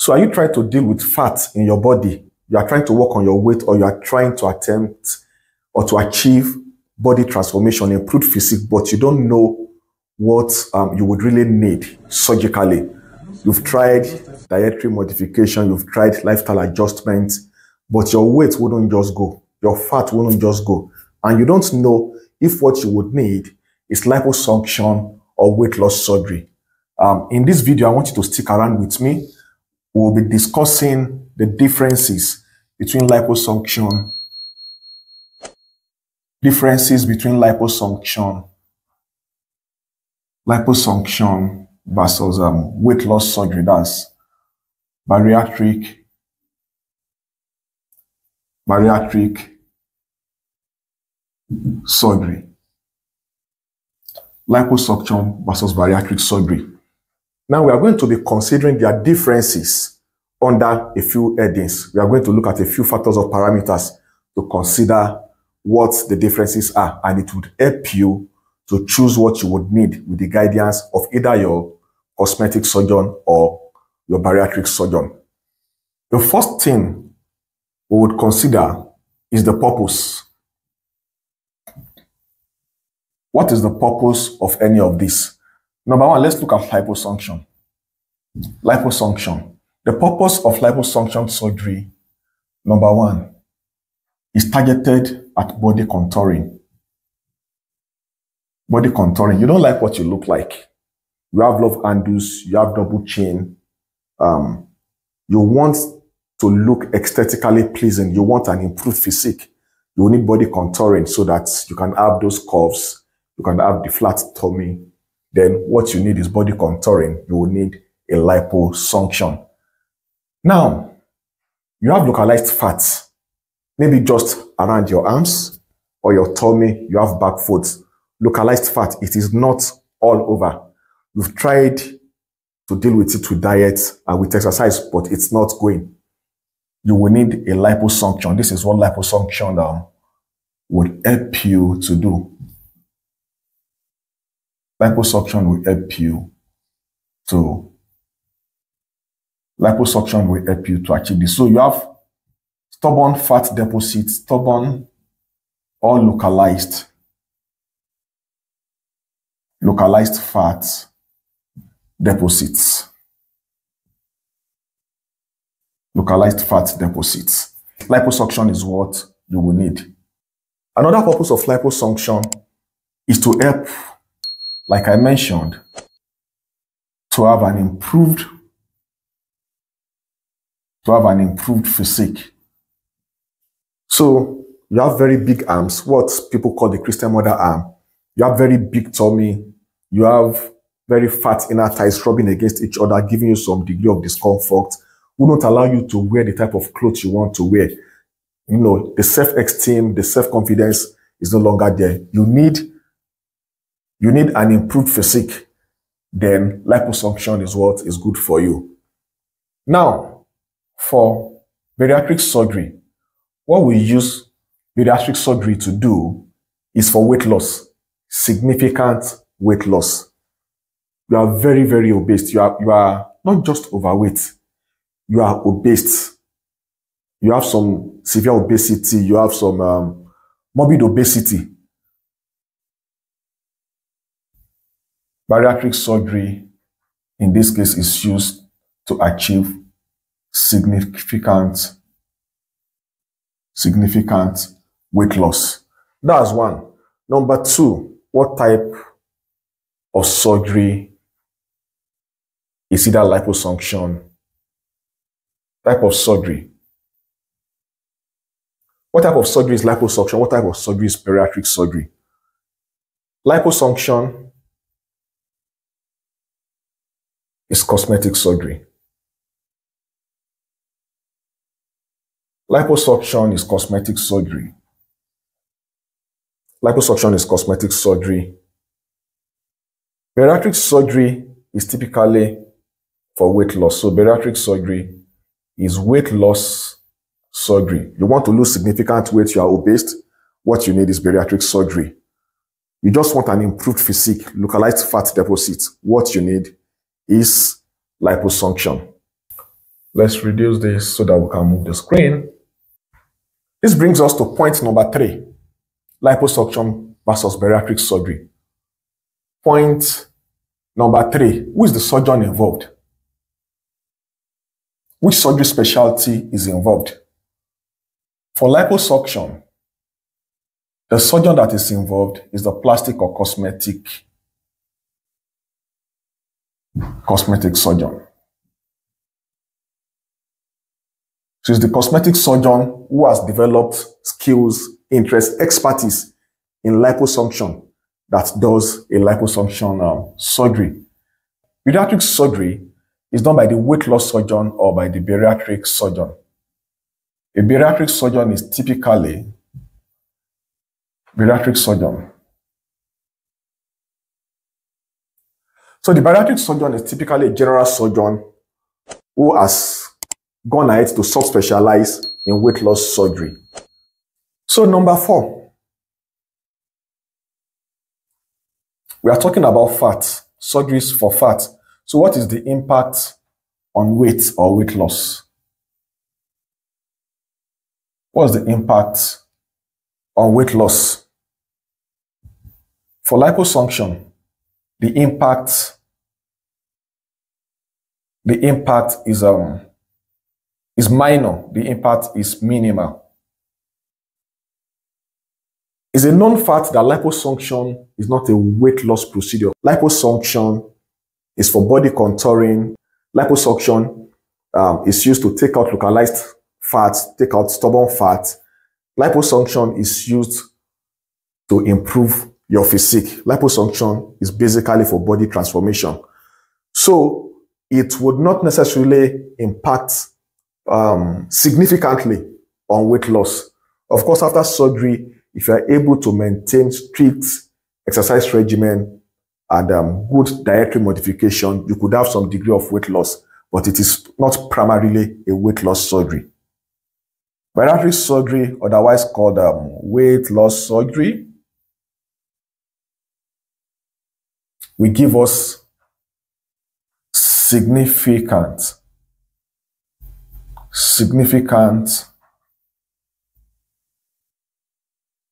So are you trying to deal with fat in your body? You are trying to work on your weight, or you are trying to attempt or to achieve body transformation, improved physique, but you don't know what you would really need surgically. You've tried dietary modification, you've tried lifestyle adjustments, but your weight wouldn't just go. Your fat wouldn't just go. And you don't know if what you would need is liposuction or weight loss surgery. In this video, I want you to stick around with me. We'll be discussing the differences between liposuction versus weight loss surgery. That's bariatric surgery. Liposuction versus bariatric surgery. Now we are going to be considering their differences under a few headings. We are going to look at a few factors or parameters to consider what the differences are, and it would help you to choose what you would need with the guidance of either your cosmetic surgeon or your bariatric surgeon. The first thing we would consider is the purpose. What is the purpose of any of this? Number one, let's look at liposuction. Liposuction. The purpose of liposuction surgery, number one, is targeted at body contouring. Body contouring. You don't like what you look like. You have love handles, you have double chin. You want to look aesthetically pleasing. You want an improved physique. You need body contouring so that you can have those curves. You can have the flat tummy. Then what you need is body contouring. You will need a liposuction. Now, you have localized fats, maybe just around your arms or your tummy. You have back folds. Localized fat, it is not all over. You've tried to deal with it with diet and with exercise, but it's not going. You will need a liposuction. This is what liposuction would help you to do. Liposuction will help you to achieve this. So you have stubborn fat deposits, stubborn or localized fat deposits. Localized fat deposits. Liposuction is what you will need. Another purpose of liposuction is to help, like I mentioned, to have an improved physique. So you have very big arms, what people call the Christian mother arm. You have very big tummy. You have very fat inner thighs rubbing against each other, giving you some degree of discomfort. Will not allow you to wear the type of clothes you want to wear. You know, the self-esteem, the self-confidence is no longer there. You need an improved physique. Then liposuction is what is good for you. Now, for bariatric surgery, what we use bariatric surgery to do is for weight loss, significant weight loss. You are very, very obese. You are not just overweight. You are obese. You have some severe obesity. You have some morbid obesity. Bariatric surgery, in this case, is used to achieve significant weight loss. That's one. Number two, what type of surgery is either liposuction? Type of surgery. What type of surgery is liposuction? What type of surgery is bariatric surgery? Liposuction is cosmetic surgery. Liposuction is cosmetic surgery. Liposuction is cosmetic surgery. Bariatric surgery is typically for weight loss. So bariatric surgery is weight loss surgery. You want to lose significant weight, you are obese, what you need is bariatric surgery. You just want an improved physique, localized fat deposits. What you need is liposuction. Let's reduce this so that we can move the screen. This brings us to point number 3, liposuction versus bariatric surgery. Point number 3, who is the surgeon involved? Which surgery specialty is involved? For liposuction, the surgeon that is involved is the plastic or cosmetic surgeon. So it's the cosmetic surgeon who has developed skills, interest, expertise in liposuction that does a liposuction surgery. Bariatric surgery is done by the weight loss surgeon or by the bariatric surgeon. A bariatric surgeon is typically So the bariatric surgeon is typically a general surgeon who has gone ahead to subspecialize in weight loss surgery. So number 4, we are talking about fat, surgeries for fat. So what is the impact on weight or weight loss? What's the impact on weight loss? For liposuction, the impact is minor. The impact is minimal. It's a known fact that liposuction is not a weight loss procedure. Liposuction is for body contouring. Liposuction is used to take out localized fats, take out stubborn fat. Liposuction is used to improve your physique. Liposuction is basically for body transformation. So it would not necessarily impact significantly on weight loss. Of course, after surgery, if you are able to maintain strict exercise regimen and good dietary modification, you could have some degree of weight loss, but it is not primarily a weight loss surgery. Bariatric surgery, otherwise called weight loss surgery, will give us significant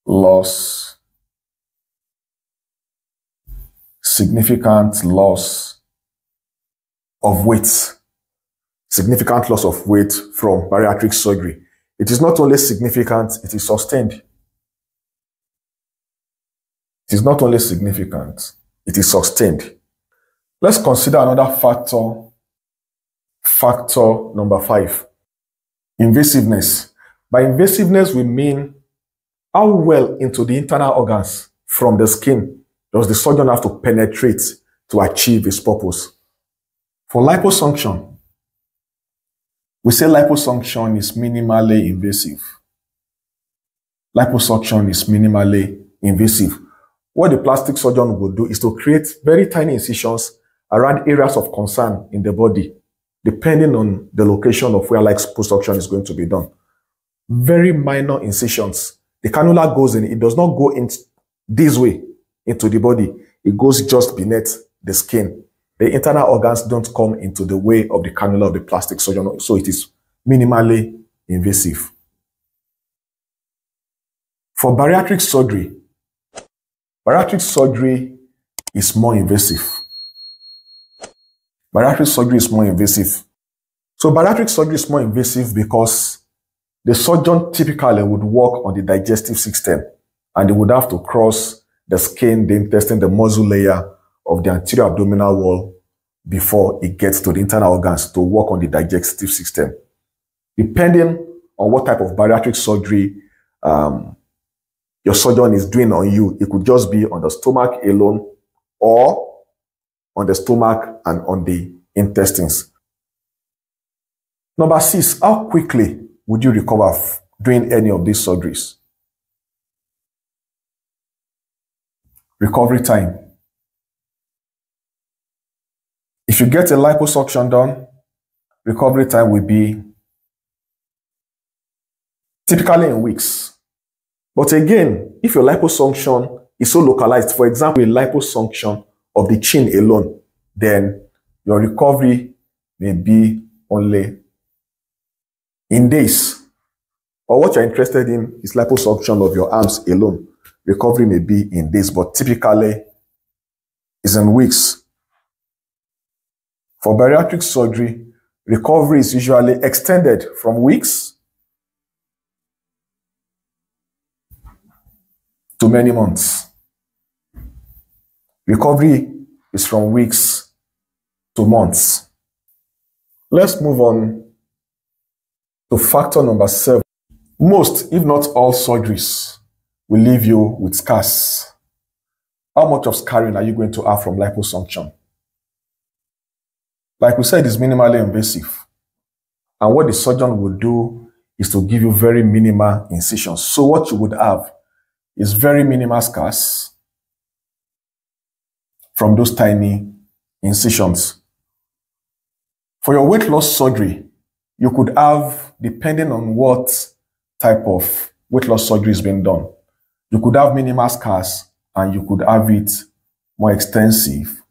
loss of weight. Significant loss of weight from bariatric surgery. It is not only significant, it is sustained. It is not only significant, it is sustained. Let's consider another factor. Factor number 5. Invasiveness. By invasiveness, we mean how well into the internal organs from the skin does the surgeon have to penetrate to achieve his purpose. For liposuction, we say liposuction is minimally invasive. Liposuction is minimally invasive. What the plastic surgeon will do is to create very tiny incisions around areas of concern in the body, depending on the location of where liposuction is going to be done. Very minor incisions. The cannula goes in, it does not go in this way into the body. It goes just beneath the skin. The internal organs don't come into the way of the cannula of the plastic surgeon, so it is minimally invasive. For bariatric surgery is more invasive. Bariatric surgery is more invasive. So bariatric surgery is more invasive because the surgeon typically would work on the digestive system and they would have to cross the skin, the intestine, the muscle layer of the anterior abdominal wall before it gets to the internal organs to work on the digestive system. Depending on what type of bariatric surgery your surgeon is doing on you, it could just be on the stomach alone or on the stomach and on the intestines. Number 6, how quickly would you recover doing any of these surgeries? Recovery time. If you get a liposuction done, recovery time will be typically in weeks. But again, if your liposuction is so localized, for example, a liposuction of the chin alone, then your recovery may be only in days, or what you're interested in is liposuction of your arms alone. Recovery may be in days, but typically is in weeks. For bariatric surgery, recovery is usually extended from weeks to many months. Recovery is from weeks to months. Let's move on to factor number 7. Most, if not all, surgeries will leave you with scars. How much of scarring are you going to have from liposuction? Like we said, it's minimally invasive. And what the surgeon will do is to give you very minimal incisions. So what you would have is very minimal scars from those tiny incisions. For your weight loss surgery, you could have, depending on what type of weight loss surgery is being done, you could have minimal scars and you could have it more extensive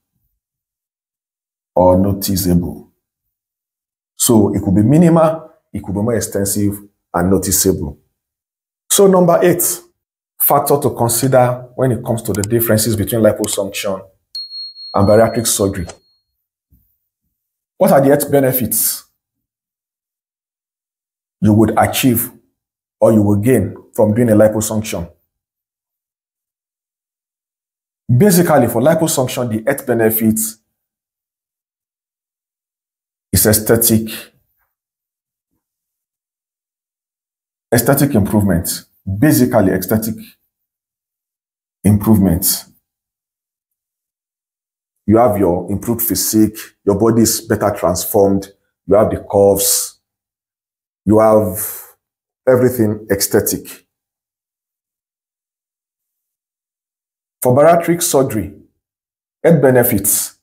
or noticeable. So it could be minimal, it could be more extensive and noticeable. So number 8, factor to consider when it comes to the differences between liposuction and bariatric surgery. What are the health benefits you would achieve or you will gain from doing a liposuction? Basically, for liposuction, the health benefits is aesthetic improvement. Basically, aesthetic improvement. You have your improved physique, your body is better transformed, you have the curves, you have everything aesthetic. For bariatric surgery, health benefits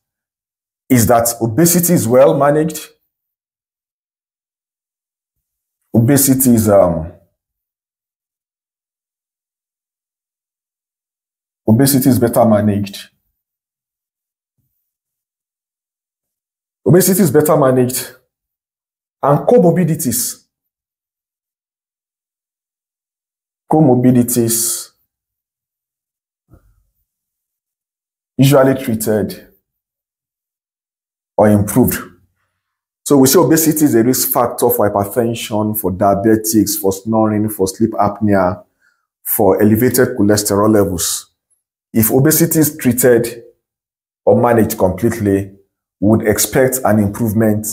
is that obesity is well managed. Obesity is better managed. Obesity is better managed, and comorbidities usually treated or improved. So we say obesity is a risk factor for hypertension, for diabetics, for snoring, for sleep apnea, for elevated cholesterol levels. If obesity is treated or managed completely, we would expect an improvement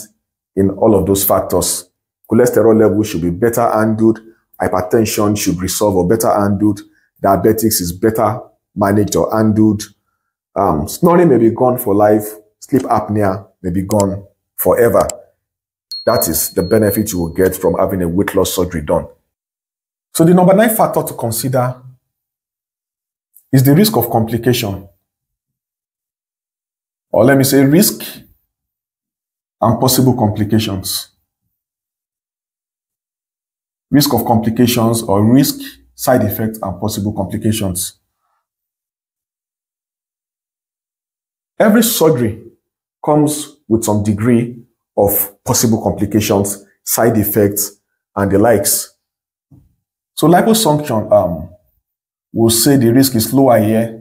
in all of those factors. Cholesterol levels should be better handled, hypertension should resolve or better handled, diabetics is better managed or handled, snoring may be gone for life, sleep apnea may be gone forever. That is the benefit you will get from having a weight loss surgery done. So the number 9 factor to consider is the risk of complication. Or let me say risk and possible complications. Risk of complications or risk, side effects, and possible complications. Every surgery comes with some degree of possible complications, side effects, and the likes. So liposuction, we'll say the risk is lower here.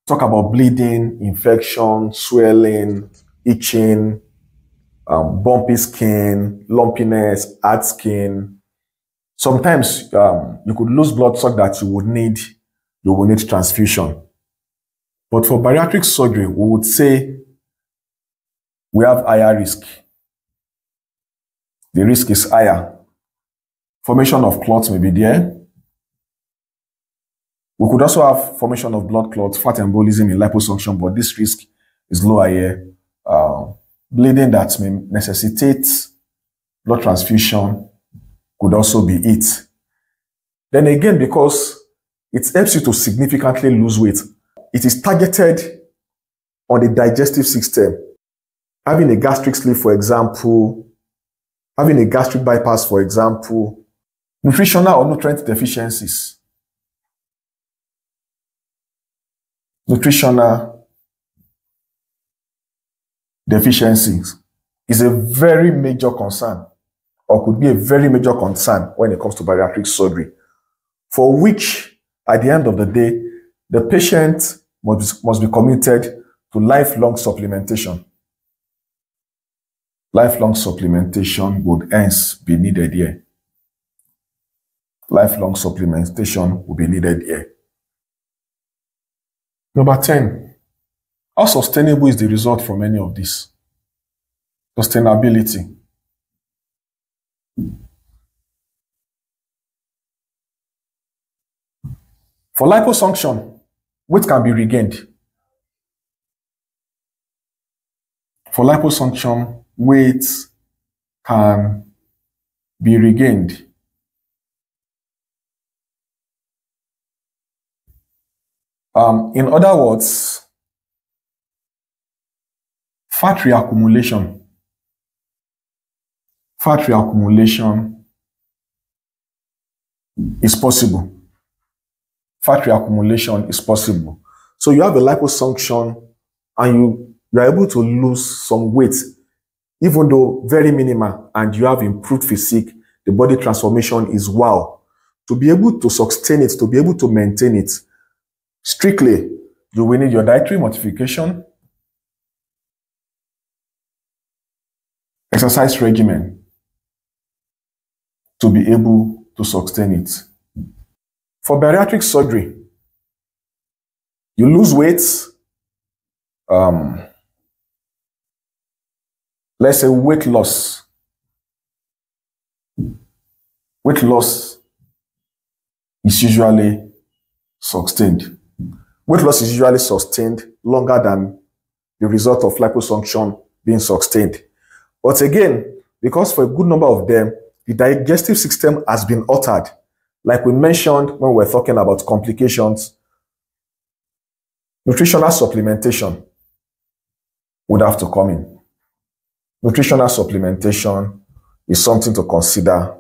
Talk about bleeding, infection, swelling, itching, bumpy skin, lumpiness, hard skin. Sometimes you could lose blood such that you will need transfusion. But for bariatric surgery, we would say we have higher risk. The risk is higher. Formation of clots may be there. We could also have formation of blood clots, fat embolism in liposuction, but this risk is lower here. Bleeding that may necessitate blood transfusion could also be it. Then again, because it helps you to significantly lose weight, it is targeted on the digestive system. Having a gastric sleeve, for example, having a gastric bypass, for example, nutritional or nutrient deficiencies. Nutritional deficiencies is a very major concern or could be a very major concern when it comes to bariatric surgery, for which, at the end of the day, the patient must be committed to lifelong supplementation. Lifelong supplementation would hence be needed here. Lifelong supplementation will be needed here. Number 10, how sustainable is the result from any of this? Sustainability. For liposuction, weight can be regained. For liposuction, weight can be regained. In other words, fat reaccumulation is possible. Fat reaccumulation is possible. So you have a liposuction and you are able to lose some weight, even though very minimal, and you have improved physique, the body transformation is wow. To be able to sustain it, to be able to maintain it, strictly, you will need your dietary modification, exercise regimen to be able to sustain it. For bariatric surgery, you lose weight, let's say weight loss. Weight loss is usually sustained. Weight loss is usually sustained longer than the result of liposuction being sustained. But again, because for a good number of them, the digestive system has been altered. Like we mentioned when we were talking about complications, nutritional supplementation would have to come in. Nutritional supplementation is something to consider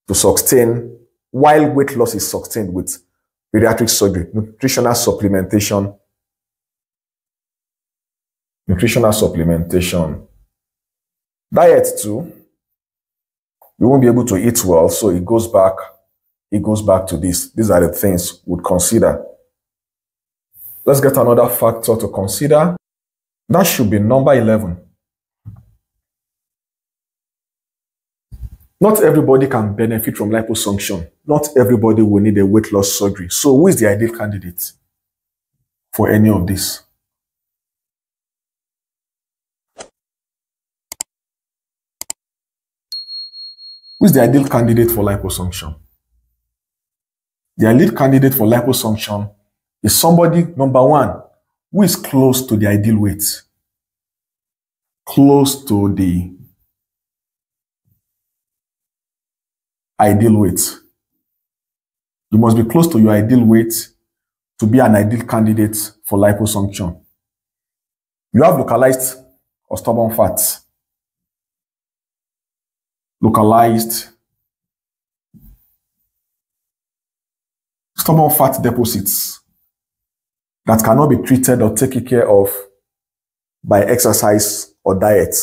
to sustain while weight loss is sustained with bariatric surgery. Nutritional supplementation. Diet too. You won't be able to eat well, so it goes back to this. These are the things we'd consider. Let's get another factor to consider. That should be number 11. Not everybody can benefit from liposuction. Not everybody will need a weight loss surgery. So who is the ideal candidate for any of this? Who is the ideal candidate for liposuction? The ideal candidate for liposuction is somebody, number one, who is close to the ideal weight. Close to the ideal weight. You must be close to your ideal weight to be an ideal candidate for liposuction. You have localized or stubborn fat. Localized stubborn fat deposits that cannot be treated or taken care of by exercise or diet.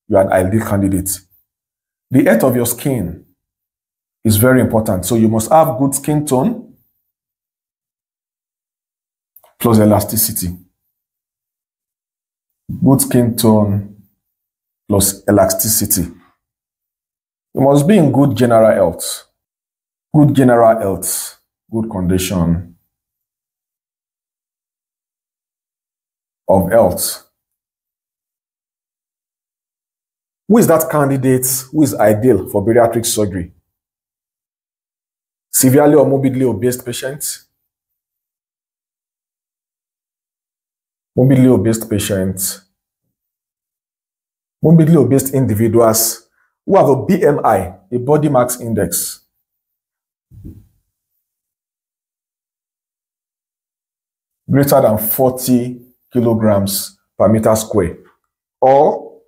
You are an ideal candidate. The health of your skin is very important. So you must have good skin tone plus elasticity. Good skin tone plus elasticity. You must be in good general health. Good general health, good condition of health. Who is that candidate who is ideal for bariatric surgery? Severely or morbidly obese patients. Morbidly obese patients. Morbidly obese individuals who have a BMI, a body mass index, greater than 40 kilograms per meter square, or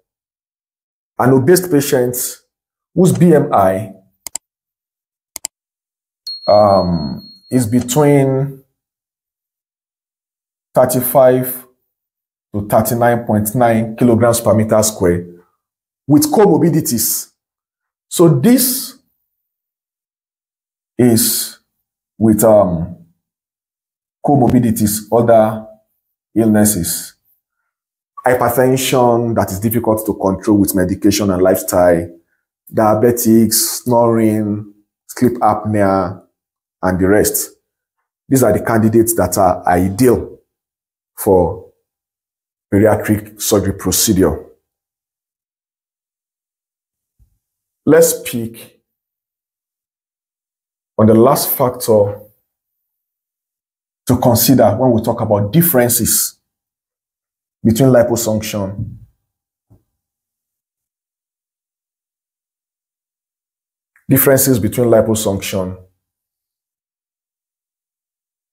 an obese patient whose BMI is between 35 to 39.9 kilograms per meter square with comorbidities. So this is with comorbidities, other illnesses. Hypertension that is difficult to control with medication and lifestyle, diabetics, snoring, sleep apnea, and the rest. These are the candidates that are ideal for bariatric surgery procedure. Let's speak on the last factor to consider when we talk about differences between liposuction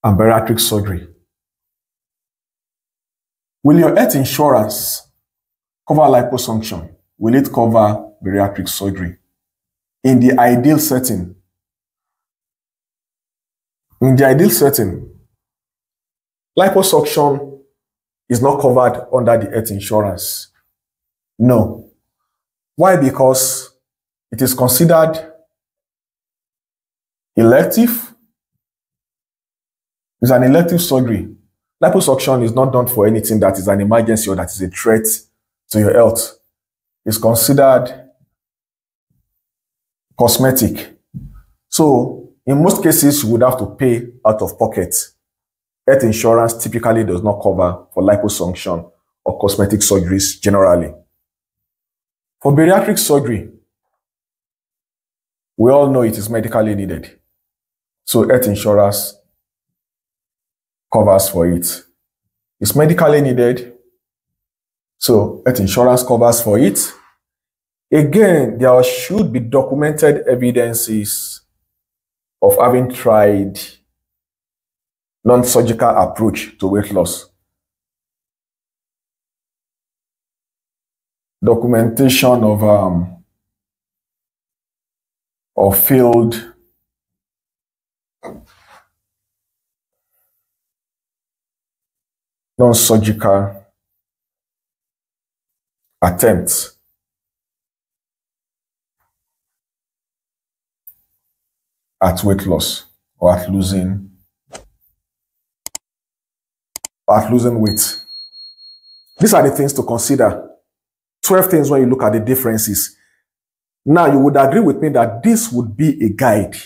and bariatric surgery. Will your health insurance cover liposuction? Will it cover bariatric surgery? In the ideal setting, liposuction is not covered under the health insurance. No. Why? Because it is considered elective. It's an elective surgery. Liposuction is not done for anything that is an emergency or that is a threat to your health. It's considered cosmetic. So, in most cases, you would have to pay out of pocket. Health insurance typically does not cover for liposuction or cosmetic surgeries generally. For bariatric surgery, we all know it is medically needed. So, health insurance covers for it. It's medically needed, so health insurance covers for it. Again, there should be documented evidences of having tried non-surgical approach to weight loss. Documentation of failed non-surgical attempts at weight loss or at losing weight. These are the things to consider. 12 things when you look at the differences. Now, you would agree with me that this would be a guide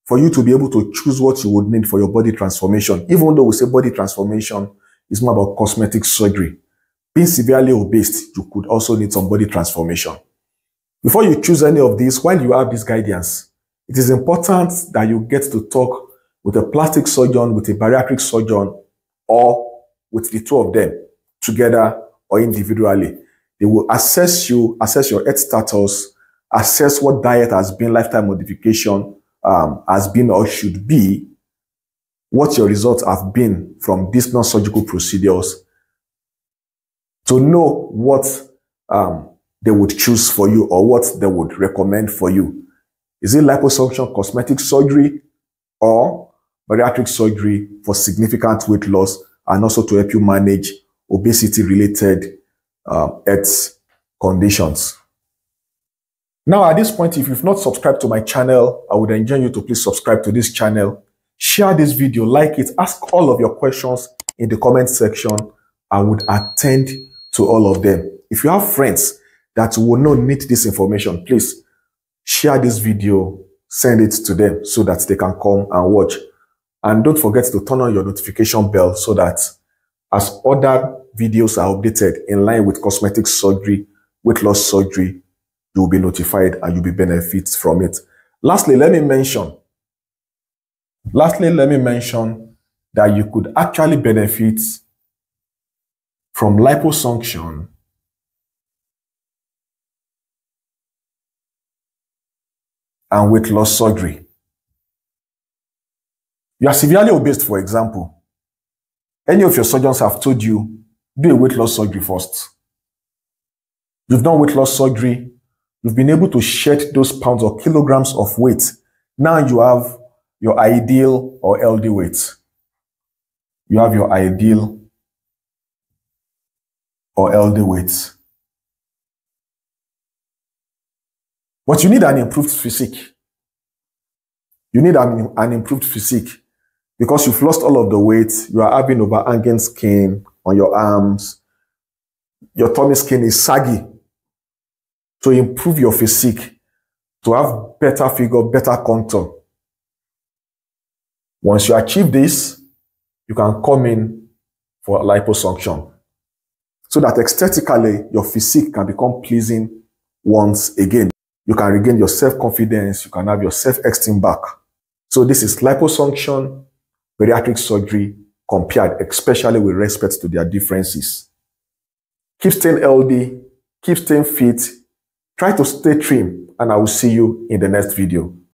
for you to be able to choose what you would need for your body transformation. Even though we say body transformation is more about cosmetic surgery. Being severely obese, you could also need some body transformation. Before you choose any of these, while you have this guidance, it is important that you get to talk with a plastic surgeon, with a bariatric surgeon, or with the two of them together or individually. They will assess you, assess your health status, assess what diet has been, lifestyle modification has been or should be, what your results have been from these non-surgical procedures, to know what they would choose for you or what they would recommend for you. Is it liposuction, cosmetic surgery, or bariatric surgery for significant weight loss and also to help you manage obesity-related health conditions? Now, at this point, if you've not subscribed to my channel, I would enjoin you to please subscribe to this channel, share this video, like it, ask all of your questions in the comment section. I would attend to all of them. If you have friends that will not need this information, please share this video, send it to them so that they can come and watch. And don't forget to turn on your notification bell so that as other videos are updated in line with cosmetic surgery, weight loss surgery, you'll be notified and you'll be benefit from it. Lastly, let me mention that you could actually benefit from liposuction and weight loss surgery. You are severely obese, for example. Any of your surgeons have told you, do a weight loss surgery first. You've done weight loss surgery. You've been able to shed those pounds or kilograms of weight. Now you have your ideal or healthy weight. You have your ideal or healthy weight. But you need an improved physique. You need an improved physique because you've lost all of the weight. You are having overhanging skin on your arms. Your tummy skin is saggy. To improve your physique, to have better figure, better contour. Once you achieve this, you can come in for liposuction so that aesthetically your physique can become pleasing once again. You can regain your self-confidence. You can have your self-esteem back. So this is liposuction, bariatric surgery compared, especially with respect to their differences. Keep staying healthy, keep staying fit, try to stay trim, and I will see you in the next video.